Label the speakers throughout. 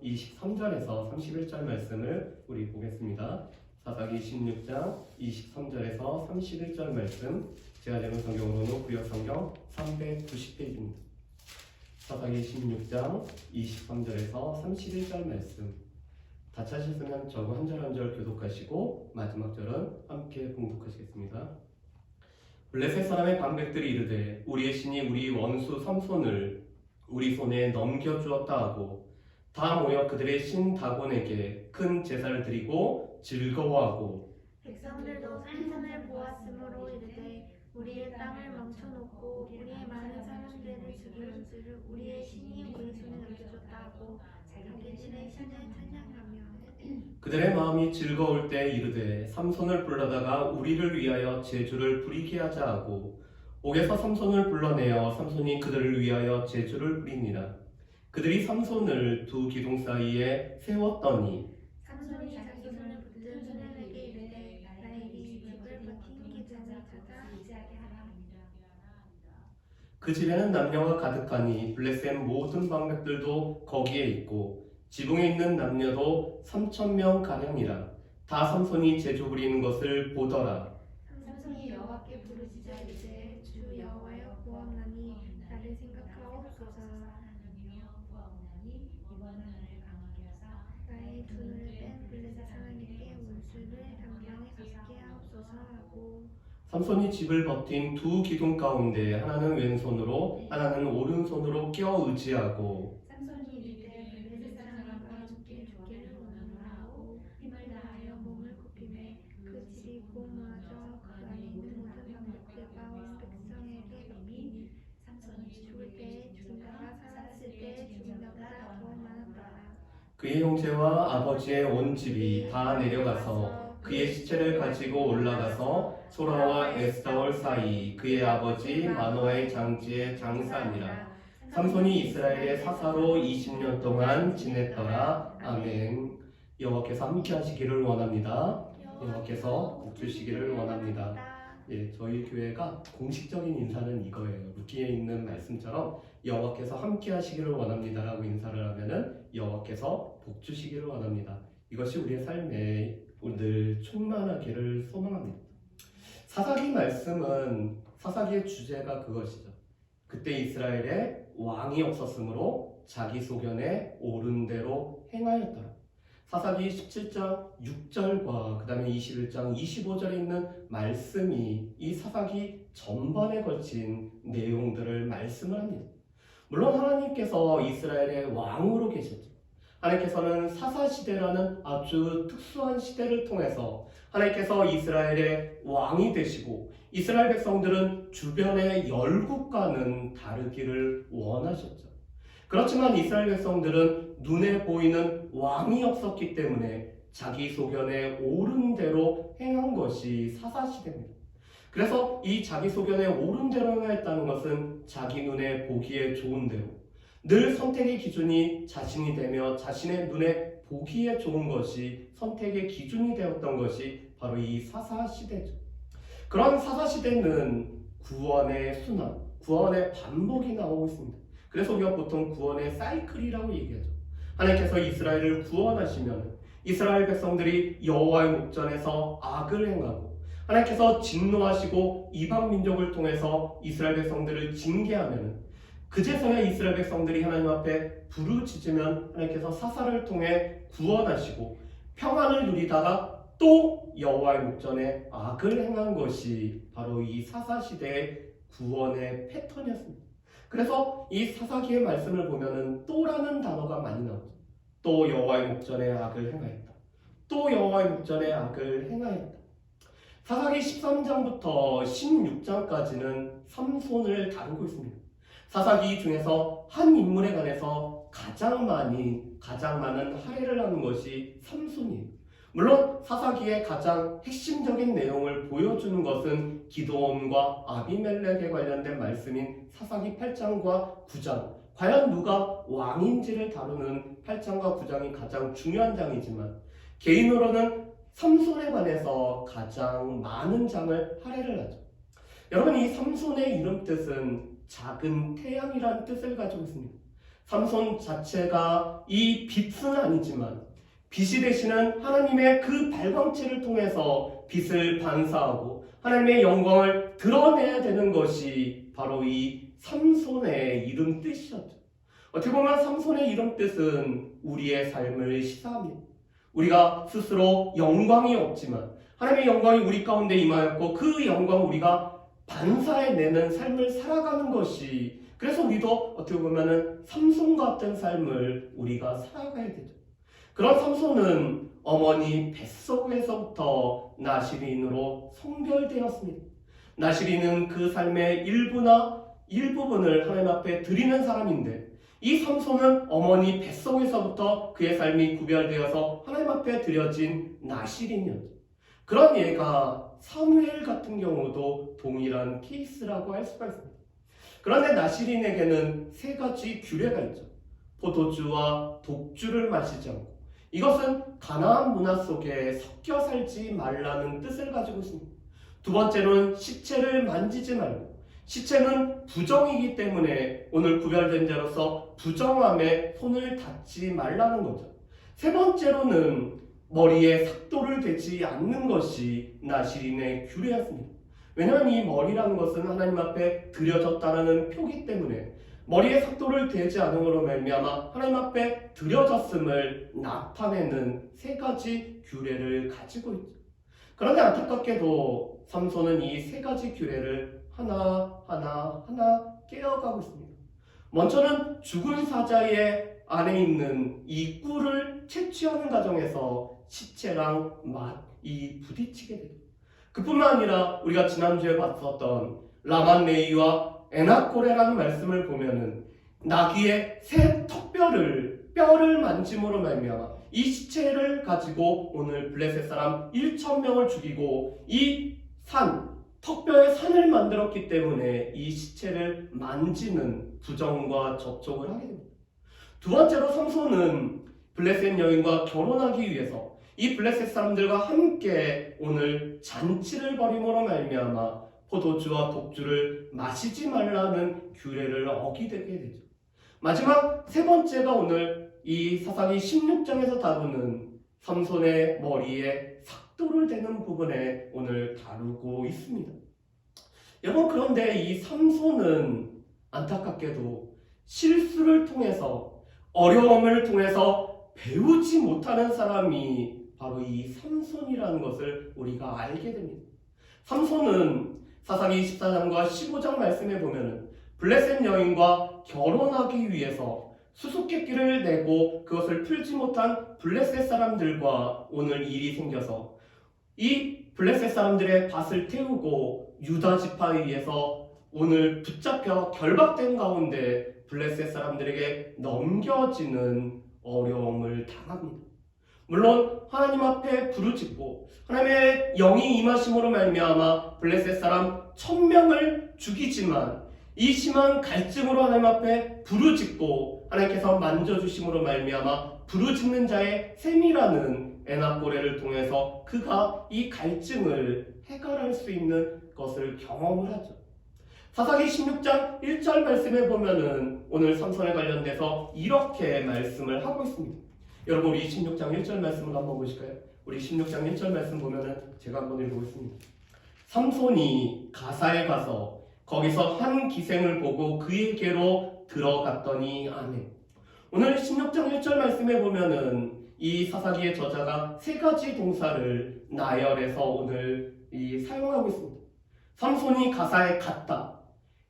Speaker 1: 23절에서 31절 말씀을 우리 보겠습니다. 사사기 16장 23절에서 31절 말씀, 제가 읽은 성경으로는 구역성경 390페이지입니다. 사사기 16장 23절에서 31절 말씀, 다 찾으셨으면 저거 한 절 한 절 교독하시고 마지막 절은 함께 봉독하시겠습니다. 블레셋 사람의 방백들이 이르되 우리의 신이 우리 원수 삼손을 우리 손에 넘겨주었다 하고 다 모여 그들의 신 다곤에게 큰 제사를 드리고 즐거워하고
Speaker 2: 백성들도 삼손을 보았으므로 이르되 우리의 땅을 망쳐놓고 우리의 많은 사람들을 죽인 우리의 신이 우리 손에 넘겨줬다 하고 자기들의 신을 찬양하며
Speaker 1: 그들의 마음이 즐거울 때 이르되 삼손을 불러다가 우리를 위하여 제주를 부리게 하자 하고 옥에서 삼손을 불러내어 삼손이 그들을 위하여 제주를 부리니라. 그들이 삼손을 두 기둥 사이에 세웠더니
Speaker 2: 삼손이 자기 손을 붙든 소년에게 이르되 나에게 이 집을 버틴 기둥을 찾아 의지하게 하라.
Speaker 1: 그 집에는 남녀가 가득하니 블레셋 모든 방백들도 거기에 있고 지붕에 있는 남녀도 3,000명 가량이라. 다 삼손이 제주 부리는 것을 보더라.
Speaker 2: 삼손이 여호와께 부르짖어 이르되 주 여호와여 구원하니 나를 생각하옵소서. 나의 두 눈을 뺀 블레셋 사람에게 원수를 당장에 갚게 하옵소서 하고
Speaker 1: 삼손이 집을 버틴 두 기둥 가운데 하나는 왼손으로 하나는 오른손으로 껴 의지하고
Speaker 2: 삼손이 이르되 블레셋 사람과 죽기를 원하노라고 힘을 다하여 몸을 굽히매 그 집이 곧 무너져 그 안에 있는 모든 방백들과 백성에게 덮이니 삼손이 죽을 때에 죽은 자가 살았을 때에 죽은 자보다 더 많았더라.
Speaker 1: 그의 형제와 아버지의 온 집이 다 내려가서 그의 시체를 가지고 올라가서 소라와 에스타올 사이 그의 아버지 마노아의 장지에 장사하니라. 삼손이 이스라엘의 사사로 20년 동안 지냈더라. 아멘. 여호와께서 함께 하시기를 원합니다. 여호와께서 복 주시기를 원합니다. 예, 저희 교회가 공식적인 인사는 이거예요. 루키에 있는 말씀처럼 여호와께서 함께 하시기를 원합니다라고 인사를 하면은 여호와께서 복 주시기를 원합니다. 이것이 우리의 삶에 늘 충만하기를 소망합니다. 사사기 말씀은 사사기의 주제가 그것이죠. 그때 이스라엘에 왕이 없었으므로 자기 소견에 옳은 대로 행하였더라. 사사기 17장 6절과 그 다음에 21장 25절에 있는 말씀이 이 사사기 전반에 걸친 내용들을 말씀을 합니다. 물론 하나님께서 이스라엘의 왕으로 계셨죠. 하나님께서는 사사시대라는 아주 특수한 시대를 통해서 하나님께서 이스라엘의 왕이 되시고 이스라엘 백성들은 주변의 열국과는 다르기를 원하셨죠. 그렇지만 이스라엘 백성들은 눈에 보이는 왕이 없었기 때문에 자기 소견에 옳은 대로 행한 것이 사사시대입니다. 그래서 이 자기 소견에 옳은 대로 행하였다는 것은 자기 눈에 보기에 좋은 대로 늘 선택의 기준이 자신이 되며 자신의 눈에 보기에 좋은 것이 선택의 기준이 되었던 것이 바로 이 사사시대죠. 그런 사사시대는 구원의 순환, 구원의 반복이 나오고 있습니다. 그래서 우리가 보통 구원의 사이클이라고 얘기하죠. 하나님께서 이스라엘을 구원하시면 이스라엘 백성들이 여호와의 목전에서 악을 행하고 하나님께서 진노하시고 이방 민족을 통해서 이스라엘 백성들을 징계하면 그제서야 이스라엘 백성들이 하나님 앞에 부르짖으면 하나님께서 사사를 통해 구원하시고 평안을 누리다가 또 여호와의 목전에 악을 행한 것이 바로 이 사사시대의 구원의 패턴이었습니다. 그래서 이 사사기의 말씀을 보면은 또라는 단어가 많이 나오죠. 또 여호와의 목전에 악을 행하였다. 또 여호와의 목전에 악을 행하였다. 사사기 13장부터 16장까지는 삼손을 다루고 있습니다. 사사기 중에서 한 인물에 관해서 가장 많은 할애를 하는 것이 삼손이에요. 물론 사사기의 가장 핵심적인 내용을 보여주는 것은 기드온과 아비멜렉에 관련된 말씀인 사사기 8장과 9장. 과연 누가 왕인지를 다루는 8장과 9장이 가장 중요한 장이지만 개인으로는 삼손에 관해서 가장 많은 장을 할애를 하죠. 여러분, 이 삼손의 이름 뜻은 작은 태양이라는 뜻을 가지고 있습니다. 삼손 자체가 이 빛은 아니지만 빛이 되시는 하나님의 그 발광체를 통해서 빛을 반사하고 하나님의 영광을 드러내야 되는 것이 바로 이 삼손의 이름 뜻이었죠. 어떻게 보면 삼손의 이름 뜻은 우리의 삶을 시사합니다. 우리가 스스로 영광이 없지만 하나님의 영광이 우리 가운데 임하였고 그 영광을 우리가 반사해내는 삶을 살아가는 것이, 그래서 우리도 어떻게 보면 삼손 같은 삶을 우리가 살아가야 되죠. 그런 삼손은 어머니 뱃속에서부터 나시린으로 성별되었습니다. 나시린은 그 삶의 일부분을 하나님 앞에 드리는 사람인데, 이 삼손은 어머니 뱃속에서부터 그의 삶이 구별되어서 하나님 앞에 드려진 나시린이었죠. 그런 예가 사무엘 같은 경우도 동일한 케이스라고 할 수가 있습니다. 그런데 나시린에게는 세 가지 규례가 있죠. 포도주와 독주를 마시지 않고, 이것은 가나안 문화 속에 섞여 살지 말라는 뜻을 가지고 있습니다. 두 번째로는 시체를 만지지 말고, 시체는 부정이기 때문에 오늘 구별된 자로서 부정함에 손을 닿지 말라는 거죠. 세 번째로는 머리에 삭도를 대지 않는 것이 나시린의 규례였습니다. 왜냐하면 이 머리라는 것은 하나님 앞에 드려졌다는 표기 때문에 머리에 삭도를 대지 않음으로 말미암아 하나님 앞에 드려졌음을 나타내는 세 가지 규례를 가지고 있죠. 그런데 안타깝게도 삼손은 이 세 가지 규례를 하나하나 깨어가고 있습니다. 먼저는 죽은 사자의 안에 있는 이 꿀을 채취하는 과정에서 시체랑 맛이 부딪히게 되죠. 그뿐만 아니라 우리가 지난주에 봤었던 라만레이와 에나꼬레라는 말씀을 보면은 나귀의 새 뼈를 만짐으로 말미암아 이 시체를 가지고 오늘 블레셋 사람 1,000명을 죽이고 이 턱뼈의 산을 만들었기 때문에 이 시체를 만지는 부정과 접촉을 하게 됩니다. 두 번째로 삼손은 블레셋 여인과 결혼하기 위해서 이 블레셋 사람들과 함께 오늘 잔치를 벌임으로 말미암아 포도주와 독주를 마시지 말라는 규례를 어기게 되죠. 마지막 세 번째가 오늘 이 사사기 16장에서 다루는 삼손의 머리에 삭도를 대는 부분에 오늘 다루고 있습니다. 여러분, 그런데 이 삼손은 안타깝게도 실수를 통해서, 어려움을 통해서 배우지 못하는 사람이 바로 이 삼손이라는 것을 우리가 알게 됩니다. 삼손은 사사기 24장과 15장 말씀에 보면은 블레셋 여인과 결혼하기 위해서 수수께끼를 내고 그것을 풀지 못한 블레셋 사람들과 오늘 일이 생겨서 이 블레셋 사람들의 밭을 태우고 유다 지파에 의해서 오늘 붙잡혀 결박된 가운데 블레셋 사람들에게 넘겨지는 어려움을 당합니다. 물론 하나님 앞에 부르짖고 하나님의 영이 임하심으로 말미암아 블레셋 사람 1,000명을 죽이지만 이 심한 갈증으로 하나님 앞에 부르짖고 하나님께서 만져주심으로 말미암아 부르짖는 자의 셈이라는 에나꼬레를 통해서 그가 이 갈증을 해결할 수 있는 것을 경험을 하죠. 사사기 16장 1절 말씀에 보면은 오늘 삼손에 관련돼서 이렇게 말씀을 하고 있습니다. 여러분, 우리 16장 1절 말씀을 한번 보실까요? 우리 16장 1절 말씀 보면은 제가 한번 읽어보겠습니다. 삼손이 가사에 가서 거기서 한 기생을 보고 그에게로 들어갔더니 아멘. 오늘 16장 1절 말씀에 보면은 이 사사기의 저자가 세 가지 동사를 나열해서 오늘 사용하고 있습니다. 삼손이 가사에 갔다,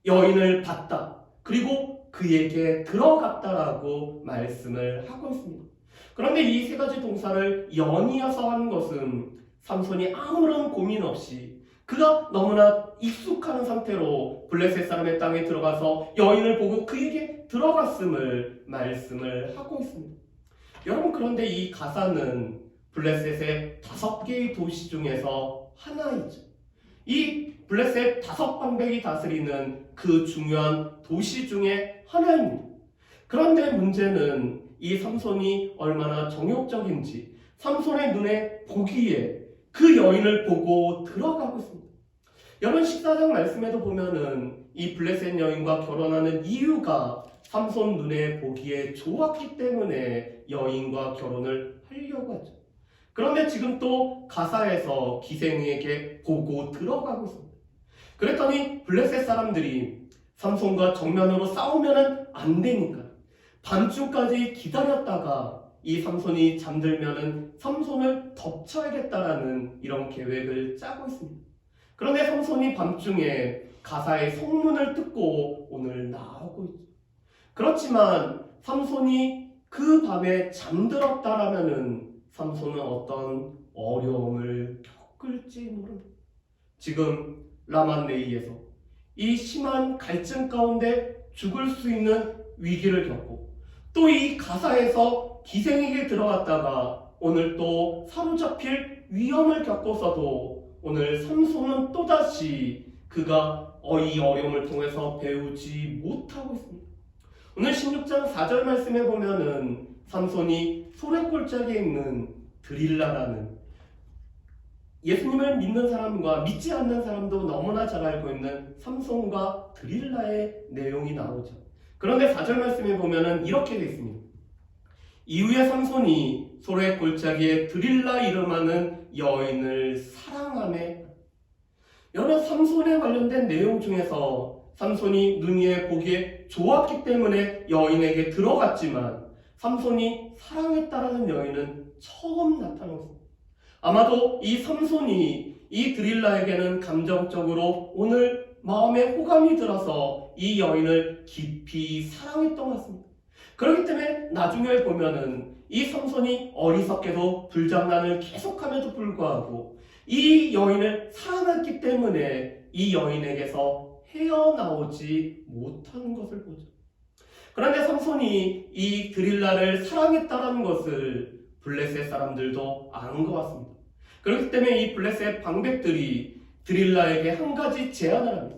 Speaker 1: 여인을 봤다, 그리고 그에게 들어갔다라고 말씀을 하고 있습니다. 그런데 이 세 가지 동사를 연이어서 하는 것은 삼손이 아무런 고민 없이 그가 너무나 익숙한 상태로 블레셋 사람의 땅에 들어가서 여인을 보고 그에게 들어갔음을 말씀을 하고 있습니다. 여러분, 그런데 이 가사는 블레셋의 5개의 도시 중에서 하나이죠. 이 블레셋 5방백이 다스리는 그 중요한 도시 중에 하나입니다. 그런데 문제는 이 삼손이 얼마나 정욕적인지 삼손의 눈에 보기에 그 여인을 보고 들어가고 있습니다. 여러분, 14장 말씀에도 보면은 이 블레셋 여인과 결혼하는 이유가 삼손 눈에 보기에 좋았기 때문에 여인과 결혼을 하려고 하죠. 그런데 지금 또 가사에서 기생에게 보고 들어가고 있습니다. 그랬더니 블레셋 사람들이 삼손과 정면으로 싸우면은 안 되니까 밤중까지 기다렸다가 이 삼손이 잠들면은 삼손을 덮쳐야겠다라는 이런 계획을 짜고 있습니다. 그런데 삼손이 밤중에 가사의 성문을 뜯고 오늘 나오고 있죠. 그렇지만 삼손이 그 밤에 잠들었다라면은 삼손은 어떤 어려움을 겪을지 모릅니다. 지금 라만레이에서 이 심한 갈증 가운데 죽을 수 있는 위기를 겪고 또 이 가사에서 기생에게 들어갔다가 오늘 또 사로잡힐 위험을 겪고서도 오늘 삼손은 또다시 그가 이 어려움을 통해서 배우지 못하고 있습니다. 오늘 16장 4절 말씀에 보면은 삼손이 소래골짜기에 있는 드릴라라는 예수님을 믿는 사람과 믿지 않는 사람도 너무나 잘 알고 있는 삼손과 드릴라의 내용이 나오죠. 그런데 4절 말씀에 보면은 이렇게 되어 있습니다. 이후에 삼손이 소래골짜기에 드릴라 이름하는 여인을 사랑하매. 여러 삼손에 관련된 내용 중에서 삼손이 눈에 보기에 좋았기 때문에 여인에게 들어갔지만 삼손이 사랑했다라는 여인은 처음 나타났습니다. 아마도 이 삼손이 이 드릴라에게는 감정적으로 오늘 마음에 호감이 들어서 이 여인을 깊이 사랑했던 것 같습니다. 그렇기 때문에 나중에 보면은 이 삼손이 어리석게도 불장난을 계속함에도 불구하고 이 여인을 사랑했기 때문에 이 여인에게서 헤어나오지 못하는 것을 보죠. 그런데 삼손이 이 드릴라를 사랑했다는 것을 블레셋 사람들도 아는 것 같습니다. 그렇기 때문에 이 블레셋 방백들이 드릴라에게 한 가지 제안을 합니다.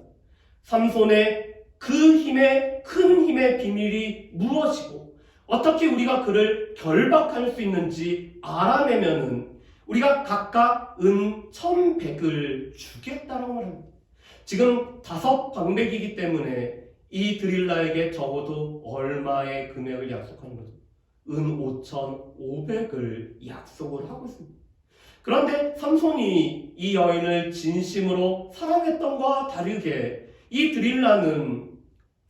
Speaker 1: 삼손의 그 힘의 큰 힘의 비밀이 무엇이고 어떻게 우리가 그를 결박할 수 있는지 알아내면은 우리가 각각 은 1,100을 주겠다라고 합니다. 지금 5 방백이기 때문에 이 드릴라에게 적어도 얼마의 금액을 약속하는 거죠? 은 5,500을 약속을 하고 있습니다. 그런데 삼손이 이 여인을 진심으로 사랑했던 것과 다르게 이 드릴라는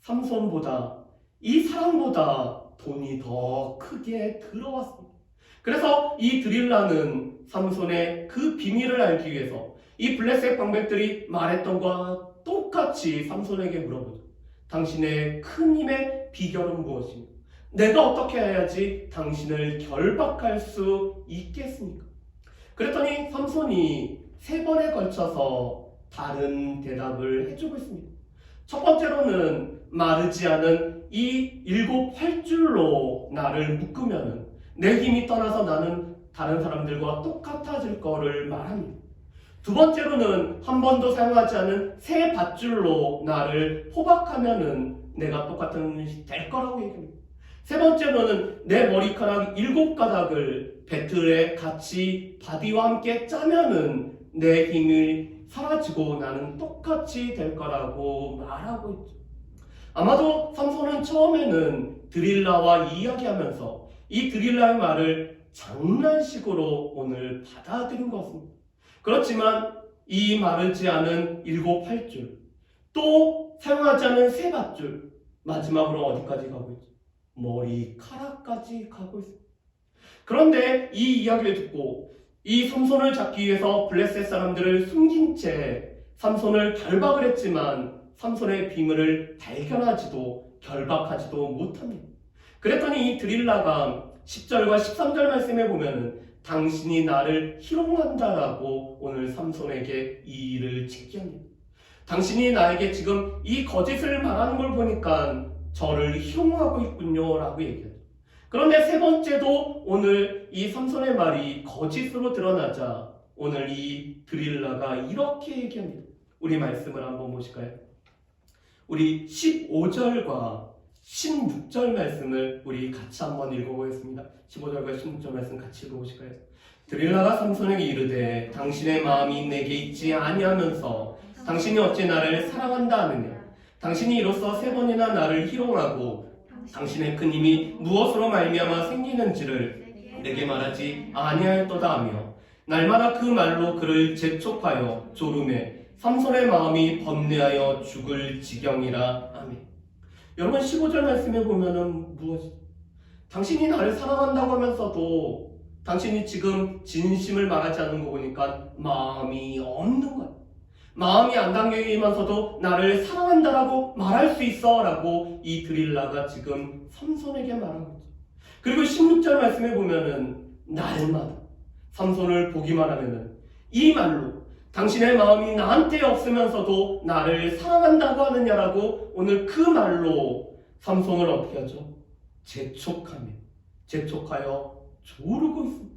Speaker 1: 삼손보다 이 사랑보다 돈이 더 크게 들어왔습니다. 그래서 이 드릴라는 삼손의 그 비밀을 알기 위해서 이 블레셋 방백들이 말했던 것과 똑같이 삼손에게 물어보죠. 당신의 큰 힘의 비결은 무엇입니까? 내가 어떻게 해야지 당신을 결박할 수 있겠습니까? 그랬더니 삼손이 3번에 걸쳐서 다른 대답을 해주고 있습니다. 첫 번째로는 마르지 않은 이 7 활줄로 나를 묶으면 내 힘이 떠나서 나는 다른 사람들과 똑같아질 거를 말합니다. 두 번째로는 한 번도 사용하지 않은 새 밧줄로 나를 포박하면은 내가 똑같은 것이 될 거라고 얘기합니다. 세 번째로는 내 머리카락 7가닥을 배틀에 같이 바디와 함께 짜면은 내 힘이 사라지고 나는 똑같이 될 거라고 말하고 있죠. 아마도 삼손은 처음에는 드릴라와 이야기하면서 이 드릴라의 말을 장난식으로 오늘 받아들인 것 같습니다. 그렇지만 이 마르지 않은 7 활줄, 또 사용하지 않은 새 밧줄, 마지막으로 어디까지 가고 있죠? 머리카락까지 가고 있습니다. 그런데 이 이야기를 듣고 이 삼손을 잡기 위해서 블레셋 사람들을 숨긴 채 삼손을 결박을 했지만 삼손의 비밀을 발견하지도 결박하지도 못합니다. 그랬더니 이 드릴라가 10절과 13절 말씀에 보면은 당신이 나를 희롱한다라고 오늘 삼손에게 이 일을 제기합니다. 당신이 나에게 지금 이 거짓을 말하는 걸 보니까 저를 희롱하고 있군요 라고 얘기하죠. 그런데 세 번째도 오늘 이 삼손의 말이 거짓으로 드러나자 오늘 이 드릴라가 이렇게 얘기합니다. 우리 말씀을 한번 보실까요? 우리 15절과 16절 말씀을 우리 같이 한번 읽어보겠습니다. 15절과 16절 말씀 같이 읽어보실까요? 드릴라가 삼손에게 이르되 당신의 마음이 내게 있지 아니하면서 당신이 어찌 나를 사랑한다 하느냐? 당신이 이로써 3번이나 나를 희롱하고 당신의 큰 힘이 무엇으로 말미암아 생기는지를 내게 말하지 아니하였도다 하며 날마다 그 말로 그를 재촉하여 조르매 삼손의 마음이 번뇌하여 죽을 지경이라. 아멘. 여러분 15절 말씀에 보면은 무엇이? 당신이 나를 사랑한다고 하면서도 당신이 지금 진심을 말하지 않는 거 보니까 마음이 없는 거야. 마음이 안 담겨있면서도 나를 사랑한다라고 말할 수 있어 라고 이 드릴라가 지금 삼손에게 말한 거죠. 그리고 16절 말씀에 보면은 날마다 삼손을 보기만 하면은 이 말로 당신의 마음이 나한테 없으면서도 나를 사랑한다고 하느냐라고 오늘 그 말로 삼손을 어떻게 하죠? 재촉하여 조르고 있습니다.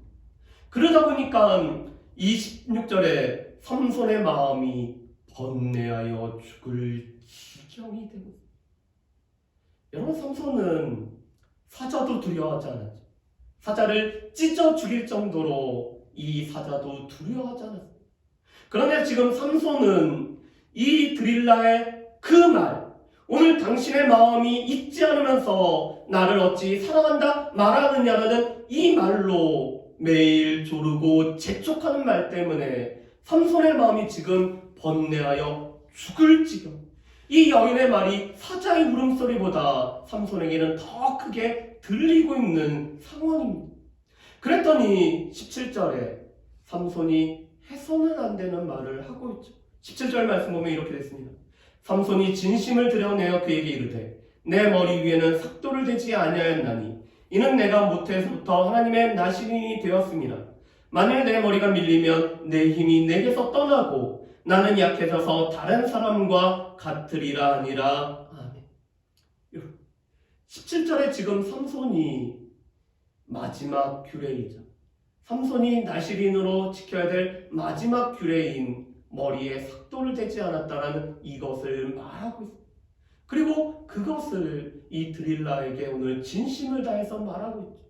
Speaker 1: 그러다 보니까 이 16절에 삼손의 마음이 번뇌하여 죽을 지경이 되고 있습니다. 여러분 삼손은 사자도 두려워하지 않았죠. 사자를 찢어 죽일 정도로 이 사자도 두려워하지 않았습니다. 그런데 지금 삼손은 이 드릴라의 그 말, 오늘 당신의 마음이 잊지 않으면서 나를 어찌 사랑한다 말하느냐라는 이 말로 매일 조르고 재촉하는 말 때문에 삼손의 마음이 지금 번뇌하여 죽을 지경. 이 여인의 말이 사자의 울음소리보다 삼손에게는 더 크게 들리고 있는 상황입니다. 그랬더니 17절에 삼손이 해서는 안 되는 말을 하고 있죠. 17절 말씀 보면 이렇게 됐습니다. 삼손이 진심을 드러내어 그에게 이르되 내 머리 위에는 삭도를 대지 아니하였나니 이는 내가 모태에서부터 하나님의 나시린이 되었습니다. 만일 내 머리가 밀리면 내 힘이 내게서 떠나고 나는 약해져서 다른 사람과 같으리라 하니라. 아멘. 17절에 지금 삼손이 마지막 규례이자 삼손이 나시린으로 지켜야 될 마지막 규례인 머리에 삭도를 대지 않았다라는 이것을 말하고 있습니다. 그리고 그것을 이 드릴라에게 오늘 진심을 다해서 말하고 있죠.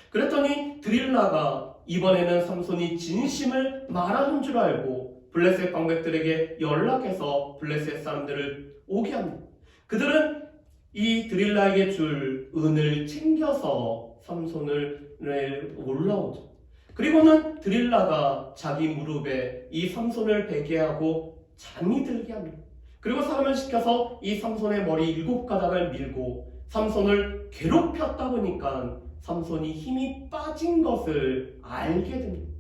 Speaker 1: 그랬더니 드릴라가 이번에는 삼손이 진심을 말하는 줄 알고 블레셋 방백들에게 연락해서 블레셋 사람들을 오게 합니다. 그들은 이 드릴라에게 줄 은을 챙겨서 삼손을 올라오죠. 그리고는 드릴라가 자기 무릎에 이 삼손을 베게 하고 잠이 들게 합니다. 그리고 사람을 시켜서 이 삼손의 머리 7가닥을 밀고 삼손을 괴롭혔다 보니까 삼손이 힘이 빠진 것을 알게 됩니다.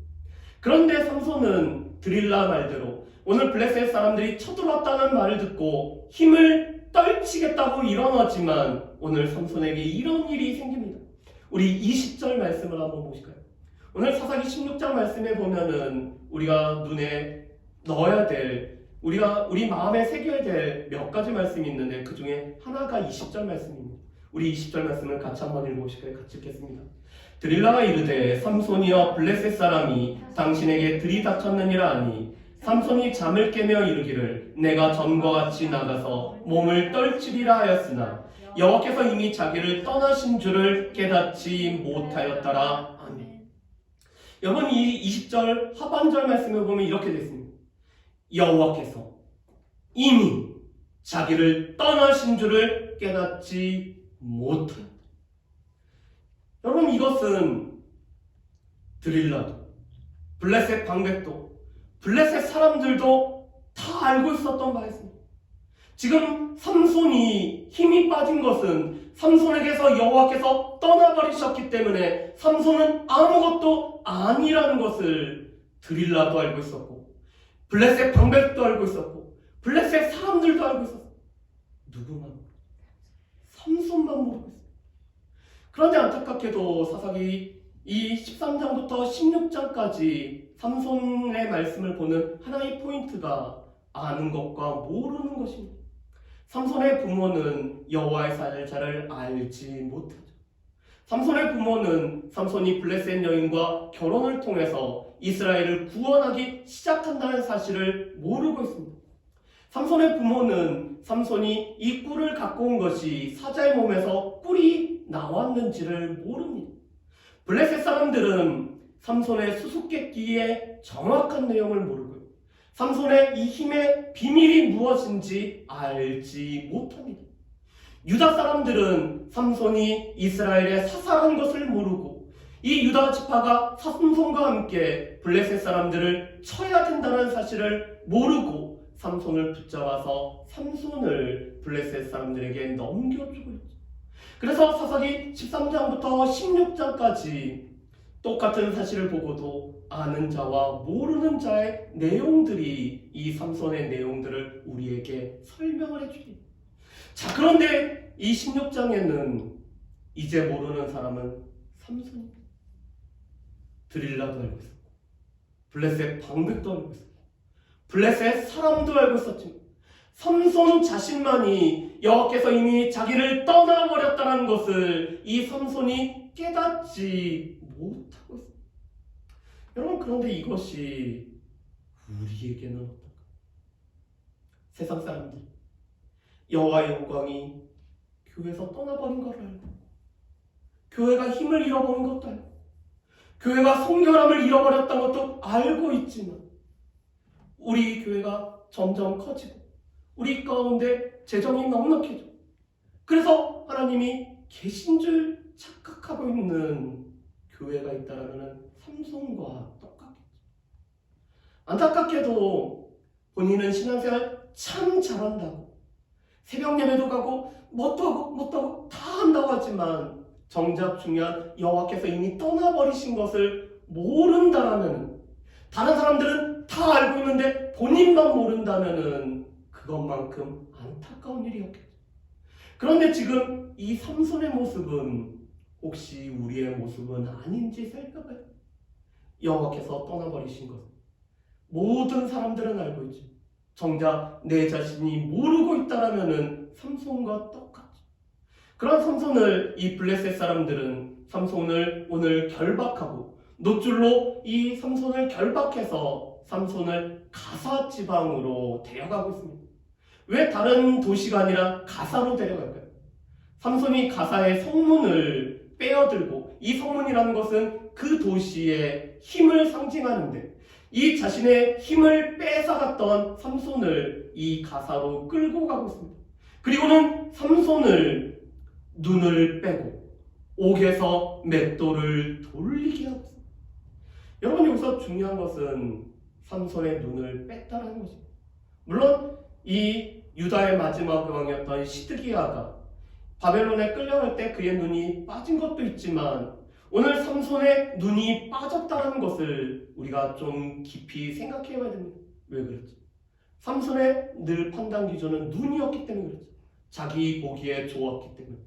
Speaker 1: 그런데 삼손은 드릴라 말대로 오늘 블레셋 사람들이 쳐들어왔다는 말을 듣고 힘을 떨치겠다고 일어나지만 오늘 삼손에게 이런 일이 생깁니다. 우리 20절 말씀을 한번 보실까요? 오늘 사사기 16장 말씀에 보면은 우리가 눈에 넣어야 될, 우리 마음에 새겨야 될 몇 가지 말씀이 있는데 그 중에 하나가 20절 말씀입니다. 우리 20절 말씀을 같이 한번 읽어보실까요? 같이 읽겠습니다. 드릴라가 이르되 삼손이여 블레셋 사람이 당신에게 들이닥쳤느니라 하니 삼손이 잠을 깨며 이르기를 내가 전과 같이 나가서 몸을 떨치리라 하였으나 여호와께서 이미 자기를 떠나신 줄을 깨닫지 못하였더라. 아멘. 여러분 이 20절 하반절 말씀을 보면 이렇게 됐습니다. 여호와께서 이미 자기를 떠나신 줄을 깨닫지 못하였다. 여러분 이것은 드릴라도 블레셋 방백도 블레셋 사람들도 다 알고 있었던 바였습니다. 지금 삼손이 힘이 빠진 것은 삼손에게서 여호와께서 떠나버리셨기 때문에 삼손은 아무것도 아니라는 것을 드릴라도 알고 있었고 블레셋 방백도 알고 있었고 블레셋 사람들도 알고 있었어요. 누구만? 삼손만 모르고 있어요. 그런데 안타깝게도 사사기 이 13장부터 16장까지 삼손의 말씀을 보는 하나의 포인트가 아는 것과 모르는 것입니다. 삼손의 부모는 여호와의 살자를 알지 못하죠. 삼손의 부모는 삼손이 블레셋 여인과 결혼을 통해서 이스라엘을 구원하기 시작한다는 사실을 모르고 있습니다. 삼손의 부모는 삼손이 이 꿀을 갖고 온 것이 사자의 몸에서 꿀이 나왔는지를 모릅니다. 블레셋 사람들은 삼손의 수수께끼의 정확한 내용을 모르고요. 삼손의 이 힘의 비밀이 무엇인지 알지 못합니다. 유다 사람들은 삼손이 이스라엘에 사살한 것을 모르고 이 유다 지파가 삼손과 함께 블레셋 사람들을 쳐야 된다는 사실을 모르고 삼손을 붙잡아서 삼손을 블레셋 사람들에게 넘겨주고 있죠. 그래서 사사기 13장부터 16장까지 똑같은 사실을 보고도 아는 자와 모르는 자의 내용들이 이 삼손의 내용들을 우리에게 설명을 해줍니다. 자, 그런데 이 16장에는 이제 모르는 사람은 삼손입니다. 드릴라도 알고 있었고 블레셋 방백도 알고 있었고 블레셋 사람도 알고 있었지만 삼손 자신만이 여호와께서 이미 자기를 떠나버렸다는 것을 이 삼손이 깨닫지 못하고 있습니다. 여러분, 그런데 이것이 우리에게는 어떨까? 세상 사람들 여호와의 영광이 교회에서 떠나버린 것을 알고, 교회가 힘을 잃어버린 것도 알고, 교회가 성결함을 잃어버렸던 것도 알고 있지만 우리 교회가 점점 커지고 우리 가운데 재정이 넉넉해져. 그래서 하나님이 계신 줄 착각하고 있는 교회가 있다라는 삼손과 똑같겠죠. 안타깝게도 본인은 신앙생활 참 잘한다고, 새벽 예배도 가고 뭣도 하고 다 한다고 하지만 정작 중요한 여호와께서 이미 떠나버리신 것을 모른다라면, 다른 사람들은 다 알고 있는데 본인만 모른다면은 그것만큼 안타까운 일이었겠죠. 그런데 지금 이 삼손의 모습은 혹시 우리의 모습은 아닌지 살펴봐요. 여호와께서 떠나버리신 것 모든 사람들은 알고 있지, 정작 내 자신이 모르고 있다라면은 삼손과 똑같죠. 그런 삼손을 이 블레셋 사람들은 삼손을 오늘 결박하고 노줄로 이 삼손을 결박해서 삼손을 가사 지방으로 데려가고 있습니다. 왜 다른 도시가 아니라 가사로 데려갈까요? 삼손이 가사의 성문을 빼어들고, 이 성문이라는 것은 그 도시의 힘을 상징하는데, 이 자신의 힘을 뺏어갔던 삼손을 이 가사로 끌고 가고 있습니다. 그리고는 삼손을 눈을 빼고 옥에서 맷돌을 돌리게 하고 있습니다. 여러분, 여기서 중요한 것은 삼손의 눈을 뺐다는 것입니다. 물론 이 유다의 마지막 왕이었던 시드기야가 바벨론에 끌려갈 때 그의 눈이 빠진 것도 있지만 오늘 삼손의 눈이 빠졌다는 것을 우리가 좀 깊이 생각해 봐야 됩니다. 왜 그랬지? 삼손의 늘 판단 기준은 눈이었기 때문에 그랬죠. 자기 보기에 좋았기 때문에.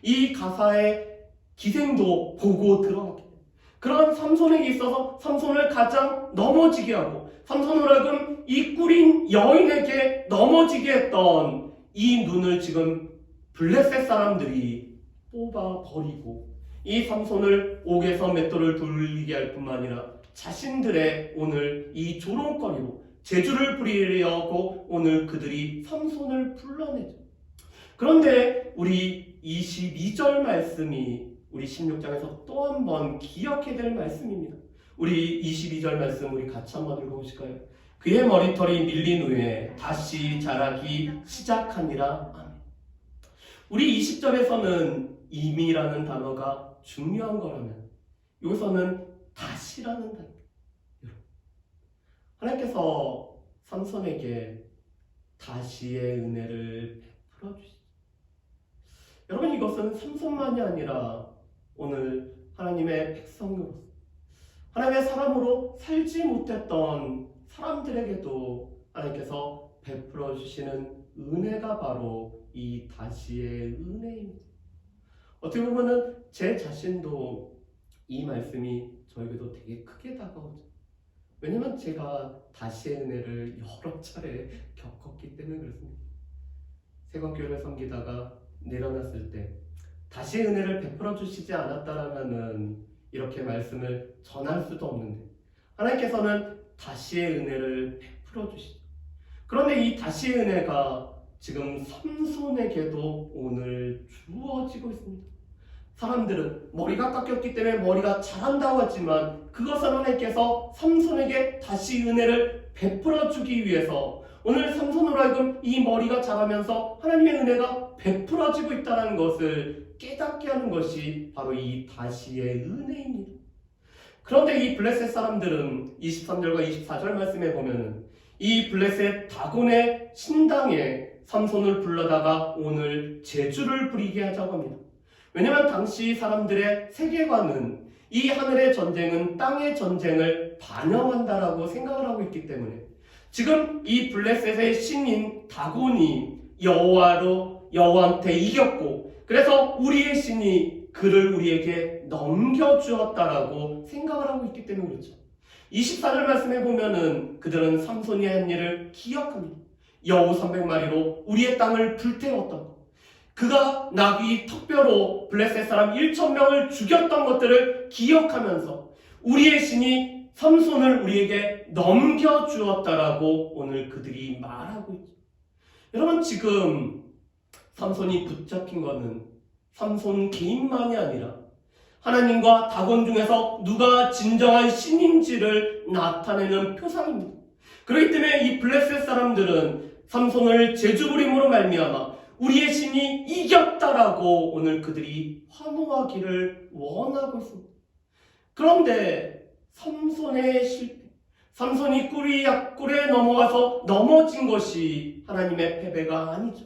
Speaker 1: 이 가사의 기생도 보고 들어갔기 때문에. 그런 삼손에게 있어서 삼손을 가장 넘어지게 하고 삼손을 하여금 이 꿀인 여인에게 넘어지게 했던 이 눈을 지금 블레셋 사람들이 뽑아버리고 이 삼손을 옥에서 맷돌을 돌리게 할 뿐만 아니라 자신들의 오늘 이 조롱거리로 재주를 부리려고 오늘 그들이 삼손을 불러내죠. 그런데 우리 22절 말씀이 우리 16장에서 또 한 번 기억해야 될 말씀입니다. 우리 22절 말씀 우리 같이 한번 읽어보실까요? 그의 머리털이 밀린 후에 다시 자라기 시작하니라. 아멘. 우리 20절에서는 임이라는 단어가 중요한 거라면 여기서는 다시라는 단어. 하나님께서 삼손에게 다시의 은혜를 베풀어 주시죠. 여러분, 이것은 삼손만이 아니라 오늘 하나님의 백성으로서 하나님의 사람으로 살지 못했던 사람들에게도 하나님께서 베풀어 주시는 은혜가 바로 이 다시의 은혜입니다. 어떻게 보면은 제 자신도 이 말씀이 저에게도 되게 크게 다가오죠. 왜냐면 제가 다시의 은혜를 여러 차례 겪었기 때문에 그렇습니다. 세관교회를 섬기다가 내려놨을 때 다시의 은혜를 베풀어 주시지 않았다라면은 이렇게 말씀을 전할 수도 없는데 하나님께서는 다시의 은혜를 베풀어 주시죠. 그런데 이 다시의 은혜가 지금 삼손에게도 오늘 주어지고 있습니다. 사람들은 머리가 깎였기 때문에 머리가 자란다고 하지만 그것은 하나님께서 삼손에게 다시 은혜를 베풀어 주기 위해서 오늘 삼손으로 하여금 이 머리가 자라면서 하나님의 은혜가 베풀어지고 있다는 것을 깨닫게 하는 것이 바로 이 다시의 은혜입니다. 그런데 이 블레셋 사람들은 23절과 24절 말씀에 보면은 이 블레셋 다곤의 신당에 삼손을 불러다가 오늘 제주를 부리게 하자고 합니다. 왜냐하면 당시 사람들의 세계관은 이 하늘의 전쟁은 땅의 전쟁을 반영한다라고 생각을 하고 있기 때문에 지금 이 블레셋의 신인 다곤이 여호와한테 이겼고 그래서 우리의 신이 그를 우리에게 넘겨주었다라고 생각을 하고 있기 때문에 그렇죠. 24절 말씀에 보면은 그들은 삼손이 한 일을 기억합니다. 여우 300마리로 우리의 땅을 불태웠던 것, 그가 나귀 턱뼈로 블레셋 사람 1,000명을 죽였던 것들을 기억하면서 우리의 신이 삼손을 우리에게 넘겨주었다라고 오늘 그들이 말하고 있죠. 여러분, 지금 삼손이 붙잡힌 것은 삼손 개인만이 아니라 하나님과 다곤 중에서 누가 진정한 신인지를 나타내는 표상입니다. 그렇기 때문에 이 블레셋 사람들은 삼손을 제주부림으로 말미암아 우리의 신이 이겼다라고 오늘 그들이 환호하기를 원하고 있습니다. 그런데 삼손의 실패, 삼손이 꿀에 넘어가서 넘어진 것이 하나님의 패배가 아니죠.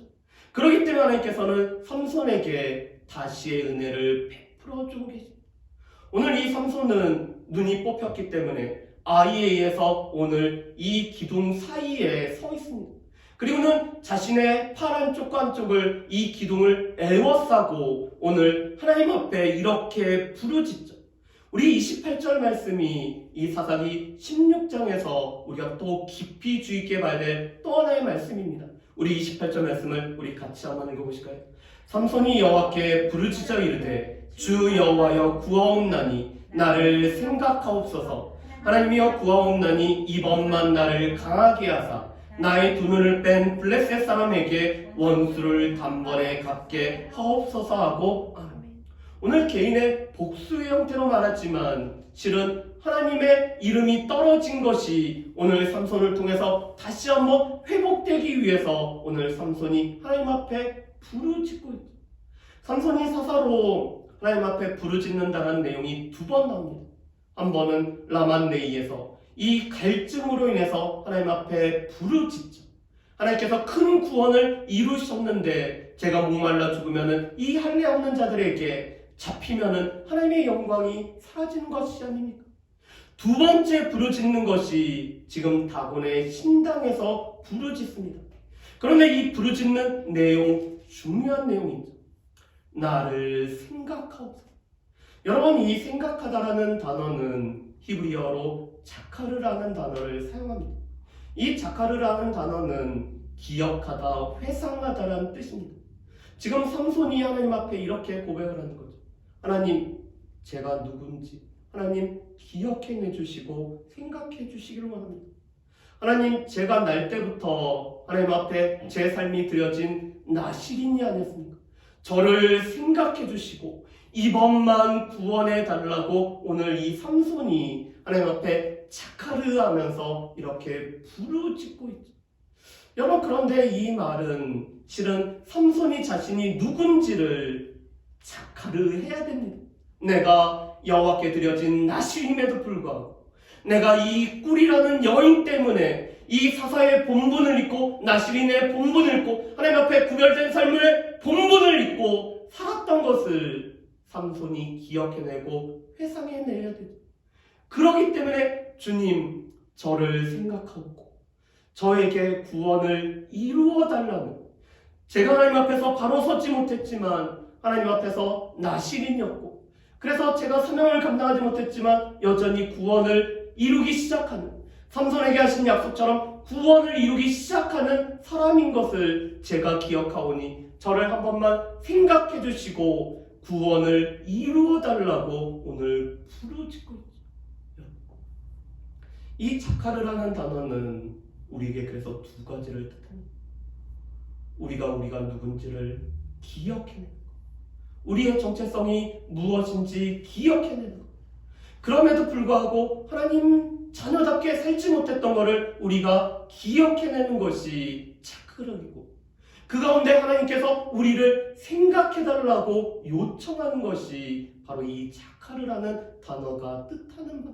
Speaker 1: 그렇기 때문에 하나님께서는 삼손에게 다시의 은혜를 베풀어주고 계십니다. 오늘 이 삼손은 눈이 뽑혔기 때문에 아이에 의해서 오늘 이 기둥 사이에 서 있습니다. 그리고는 자신의 팔 한쪽과 한쪽을 이 기둥을 에워싸고 오늘 하나님 앞에 이렇게 부르짖죠. 우리 28절 말씀이 이 사사기 16장에서 우리가 또 깊이 주의 깊게 봐야 될 또 하나의 말씀입니다. 우리 28절 말씀을 우리 같이 한번 읽어보실까요? 삼손이 여호와께 부르짖어 이르되 주 여호와여 구하옵나니 나를 생각하옵소서. 하나님이여 구하옵나니 이번만 나를 강하게 하사 나의 두 눈을 뺀 블레셋 사람에게 원수를 단번에 갚게 하옵소서 하고 아멘. 오늘 개인의 복수의 형태로 말하지만 실은 하나님의 이름이 떨어진 것이 오늘 삼손을 통해서 다시 한번 회복되기 위해서 오늘 삼손이 하나님 앞에 부르짖고 있죠. 삼손이 사사로 하나님 앞에 부르짖는다는 내용이 두 번 나옵니다. 한 번은 라만네이에서 이 갈증으로 인해서 하나님 앞에 부르짖죠. 하나님께서 큰 구원을 이루셨는데 제가 목말라 죽으면은 이 할례 없는 자들에게 잡히면은 하나님의 영광이 사라지는 것이 아닙니까? 두 번째 부르짖는 것이 지금 다곤의 신당에서 부르짖습니다. 그런데 이 부르짖는 내용, 중요한 내용이죠. 나를 생각하옵소서. 여러분, 이 생각하다라는 단어는 히브리어로 자카르라는 단어를 사용합니다. 이 자카르라는 단어는 기억하다, 회상하다라는 뜻입니다. 지금 삼손이 하나님 앞에 이렇게 고백을 하는 거죠. 하나님, 제가 누군지 하나님 기억해 주시고 생각해 주시기를 원합니다. 하나님, 제가 날 때부터 하나님 앞에 제 삶이 드려진 나시린이 아니었습니까? 저를 생각해 주시고 이번만 구원해 달라고 오늘 이 삼손이 하나님 앞에 자카르 하면서 이렇게 부르짖고 있죠. 여러분, 그런데 이 말은 실은 삼손이 자신이 누군지를 자카르 해야 됩니다. 내가 여호와께 드려진 나시림에도 불구하고 내가 이 꿀이라는 여인 때문에 이 사사의 본분을 잊고 나시린의 본분을 잊고 하나님 앞에 구별된 삶의 본분을 잊고 살았던 것을 삼손이 기억해내고 회상해내야 되죠. 그렇기 때문에 주님, 저를 생각하고 저에게 구원을 이루어달라는, 제가 하나님 앞에서 바로 서지 못했지만 하나님 앞에서 나시린이었고 그래서 제가 사명을 감당하지 못했지만 여전히 구원을 이루기 시작하는, 삼손에게 하신 약속처럼 구원을 이루기 시작하는 사람인 것을 제가 기억하오니 저를 한 번만 생각해 주시고 구원을 이루어 달라고 오늘 부르짖고 있죠. 이 자카르라는 단어는 우리에게 그래서 두 가지를 뜻합니다. 우리가 누군지를 기억해내는 것, 우리의 정체성이 무엇인지 기억해내는 것, 그럼에도 불구하고 하나님 자녀답게 살지 못했던 것을 우리가 기억해내는 것이 차크력이고, 그 가운데 하나님께서 우리를 생각해달라고 요청하는 것이 바로 이 자카르라는 단어가 뜻하는 것.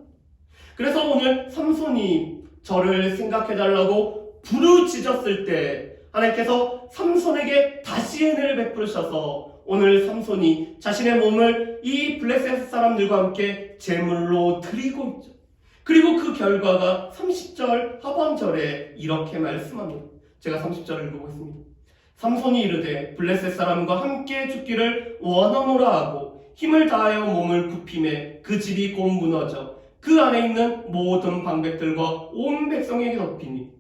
Speaker 1: 그래서 오늘 삼손이 저를 생각해달라고 부르짖었을 때 하나님께서 삼손에게 다시 은혜를 베푸셔서 오늘 삼손이 자신의 몸을 이 블레셋 사람들과 함께 제물로 드리고 있죠. 그리고 그 결과가 30절 하반절에 이렇게 말씀합니다. 제가 30절을 읽어보겠습니다. 삼손이 이르되 블레셋 사람과 함께 죽기를 원하노라 하고 힘을 다하여 몸을 굽히매 그 집이 곧 무너져 그 안에 있는 모든 방백들과 온 백성에게 덮이니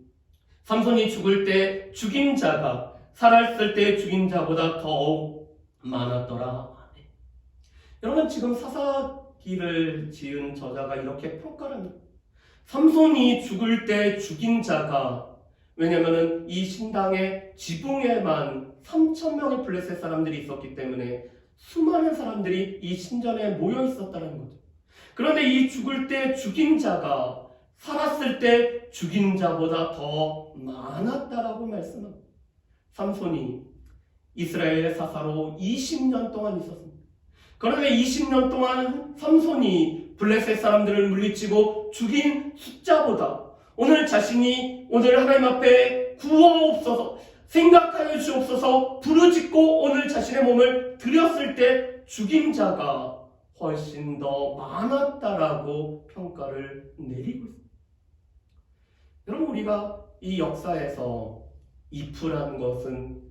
Speaker 1: 삼손이 죽을 때 죽인 자가 살았을 때 죽인 자보다 더욱 많았더라. 여러분, 지금 사사기를 지은 저자가 이렇게 평가를 합니다. 삼손이 죽을 때 죽인 자가, 왜냐하면 이 신당의 지붕에만 3,000명의 블레셋 사람들이 있었기 때문에 수많은 사람들이 이 신전에 모여 있었다는 거죠. 그런데 이 죽을 때 죽인 자가 살았을 때 죽인 자보다 더 많았다라고 말씀합니다. 삼손이 이스라엘 사사로 20년 동안 있었습니다. 그런데 20년 동안 삼손이 블레셋 사람들을 물리치고 죽인 숫자보다 오늘 자신이 오늘 하나님 앞에 구원옵소서, 생각하여 주옵소서 부르짖고 오늘 자신의 몸을 드렸을 때 죽인 자가 훨씬 더 많았다라고 평가를 내리고 있습니다. 여러분, 우리가 이 역사에서 if라는 것은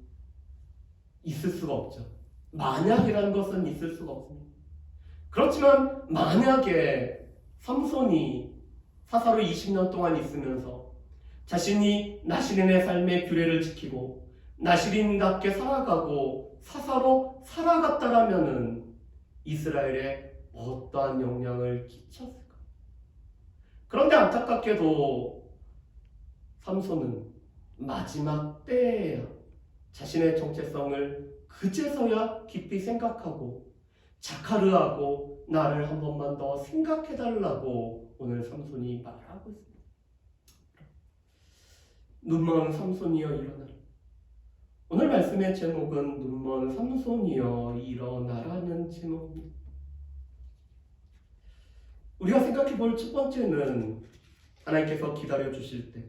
Speaker 1: 있을 수가 없죠. 만약이라는 것은 있을 수가 없습니다. 그렇지만 만약에 삼손이 사사로 20년 동안 있으면서 자신이 나시린의 삶의 규례를 지키고 나시린답게 살아가고 사사로 살아갔다라면은 이스라엘에 어떠한 영향을 끼쳤을까? 그런데 안타깝게도 삼손은 마지막 때에야 자신의 정체성을 그제서야 깊이 생각하고 자카르하고 나를 한 번만 더 생각해달라고 오늘 삼손이 말하고 있습니다. 눈먼 삼손이여 일어나라. 오늘 말씀의 제목은 눈먼 삼손이여 일어나라는 제목입니다. 우리가 생각해 볼 첫 번째는 하나님께서 기다려 주실 때,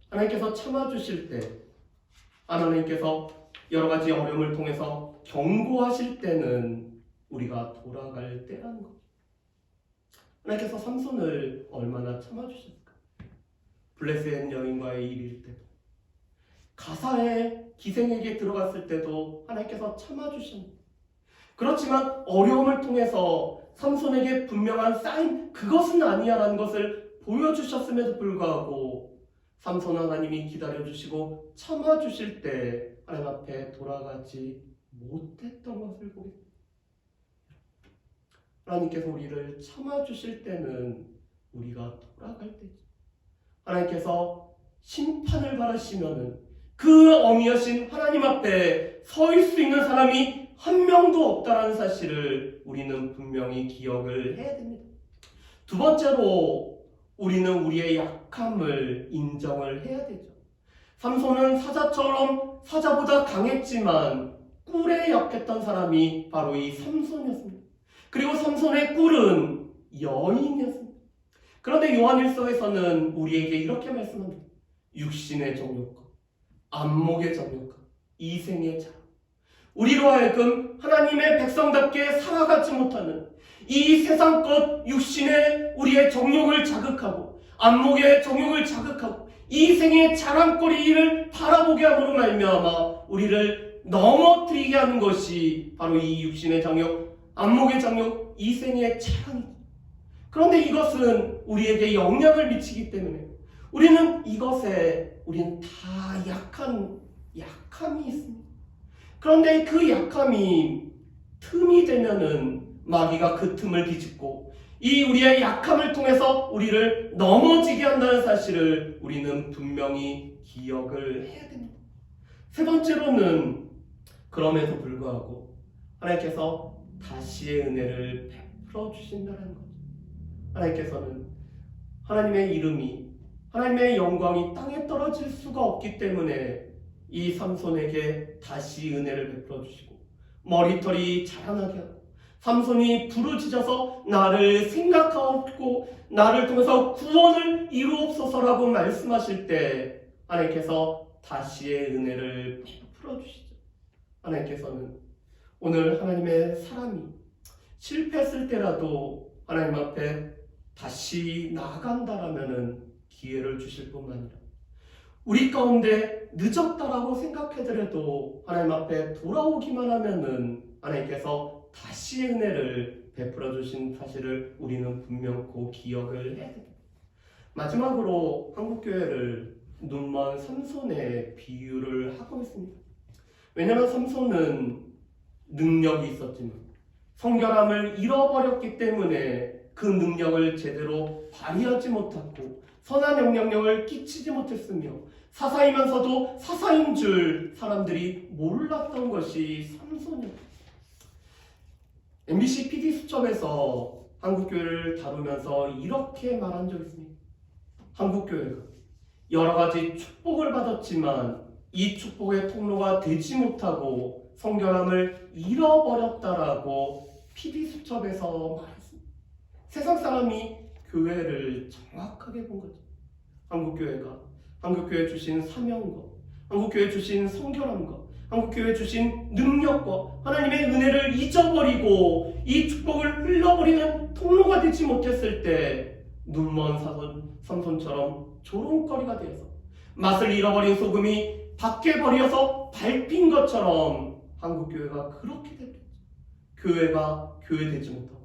Speaker 1: 하나님께서 참아 주실 때, 하나님께서 여러 가지 어려움을 통해서 경고하실 때는 우리가 돌아갈 때라는 것. 하나님께서 삼손을 얼마나 참아 주셨을까? 블레셋 여인과의 일일 때도, 가사의 기생에게 들어갔을 때도 하나님께서 참아 주십니다. 그렇지만 어려움을 통해서 삼손에게 분명한 사인, 그것은 아니야라는 것을 보여주셨음에도 불구하고 삼손 하나님이 기다려주시고 참아주실 때 하나님 앞에 돌아가지 못했던 것을 보게 됩니다. 하나님께서 우리를 참아주실 때는 우리가 돌아갈 때죠. 하나님께서 심판을 바라시면은 그 어미여신 하나님 앞에 서 있을 수 있는 사람이 한 명도 없다는 사실을 우리는 분명히 기억을 해야 됩니다. 두 번째로 우리는 우리의 약함을 인정을 해야 되죠. 삼손은 사자처럼 사자보다 강했지만 꿀에 약했던 사람이 바로 이 삼손이었습니다. 그리고 삼손의 꿀은 여인이었습니다. 그런데 요한일서에서는 우리에게 이렇게 말씀합니다. 육신의 정욕과 안목의 정욕과 이생의 자랑, 우리로 하여금 하나님의 백성답게 살아가지 못하는 이 세상 것 육신의 우리의 정욕을 자극하고 안목의 정욕을 자극하고 이생의 자랑거리를 바라보게 함으로 말미암아 우리를 넘어뜨리게 하는 것이 바로 이 육신의 정욕, 안목의 정욕, 이생의 자랑이죠. 그런데 이것은 우리에게 영향을 미치기 때문에 우리는 다 약함이 있습니다. 그런데 그 약함이 틈이 되면은 마귀가 그 틈을 비집고 이 우리의 약함을 통해서 우리를 넘어지게 한다는 사실을 우리는 분명히 기억을 해야 됩니다. 세 번째로는 그럼에도 불구하고 하나님께서 다시의 은혜를 베풀어 주신다는 것. 하나님께서는 하나님의 이름이, 하나님의 영광이 땅에 떨어질 수가 없기 때문에 이 삼손에게 다시 은혜를 베풀어 주시고 머리털이 자라나게 하고 삼손이 부르짖어서 나를 생각하옵고 나를 통해서 구원을 이루옵소서라고 말씀하실 때 하나님께서 다시의 은혜를 베풀어 주시죠. 하나님께서는 오늘 하나님의 사람이 실패했을 때라도 하나님 앞에 다시 나아간다라면은 기회를 주실 뿐만 아니라 우리 가운데 늦었다라고 생각하더라도 하나님 앞에 돌아오기만 하면은 하나님께서 다시의 은혜를 베풀어 주신 사실을 우리는 분명코 기억을 해야 됩니다. 마지막으로 한국교회를 눈먼 삼손의 비유를 하고 있습니다. 왜냐하면 삼손은 능력이 있었지만 성결함을 잃어버렸기 때문에 그 능력을 제대로 발휘하지 못하고 선한 영향력을 끼치지 못했으며 사사이면서도 사사인 줄 사람들이 몰랐던 것이 삼손이었습니다. MBC PD 수첩에서 한국교회를 다루면서 이렇게 말한 적이 있습니다. 한국교회가 여러 가지 축복을 받았지만 이 축복의 통로가 되지 못하고 성결함을 잃어버렸다라고 PD 수첩에서 말했습니다. 세상 사람이 교회를 정확하게 본 거죠. 한국교회 주신 사명과 한국교회 주신 성결함과 한국교회 주신 능력과 하나님의 은혜를 잊어버리고 이 축복을 흘러버리는 통로가 되지 못했을 때 눈먼 삼손처럼 조롱거리가 되어서 맛을 잃어버린 소금이 밖에 버려서 밟힌 것처럼 한국교회가 그렇게 됐겠죠. 교회가 교회되지 못하고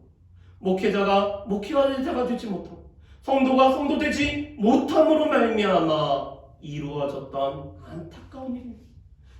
Speaker 1: 목회자가 목회자가 되지 못하고 성도가 성도되지 못함으로 말미암아 이루어졌던 안타까운 일입니다.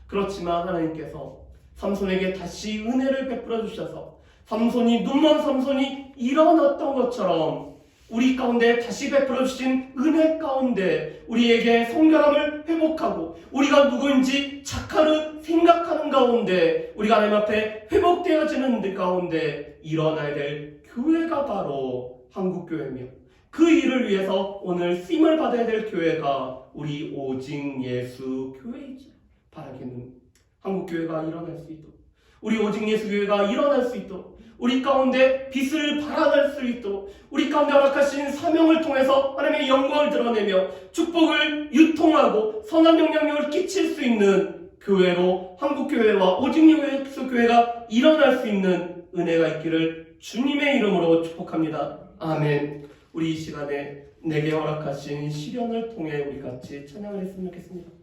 Speaker 1: 그렇지만 하나님께서 삼손에게 다시 은혜를 베풀어 주셔서 눈먼 삼손이 일어났던 것처럼 우리 가운데 다시 베풀어 주신 은혜 가운데 우리에게 성결함을 회복하고 우리가 누구인지 착하게 생각하는 가운데 우리가 하나님 앞에 회복되어지는 가운데 일어나야 될 교회가 바로 한국교회며 그 일을 위해서 오늘 쓰임을 받아야 될 교회가 우리 오직 예수 교회이지. 바라기는 한국교회가 일어날 수 있도록 우리 오직 예수 교회가 일어날 수 있도록 우리 가운데 빛을 발안할 수 있도록 우리 가운데 허락하신 사명을 통해서 하나님의 영광을 드러내며 축복을 유통하고 선한 영향력을 끼칠 수 있는 교회로 한국교회와 오직 예수 교회가 일어날 수 있는 은혜가 있기를 주님의 이름으로 축복합니다. 아멘. 우리 이 시간에 내게 허락하신 시련을 통해 우리 같이 찬양을 했으면 좋겠습니다.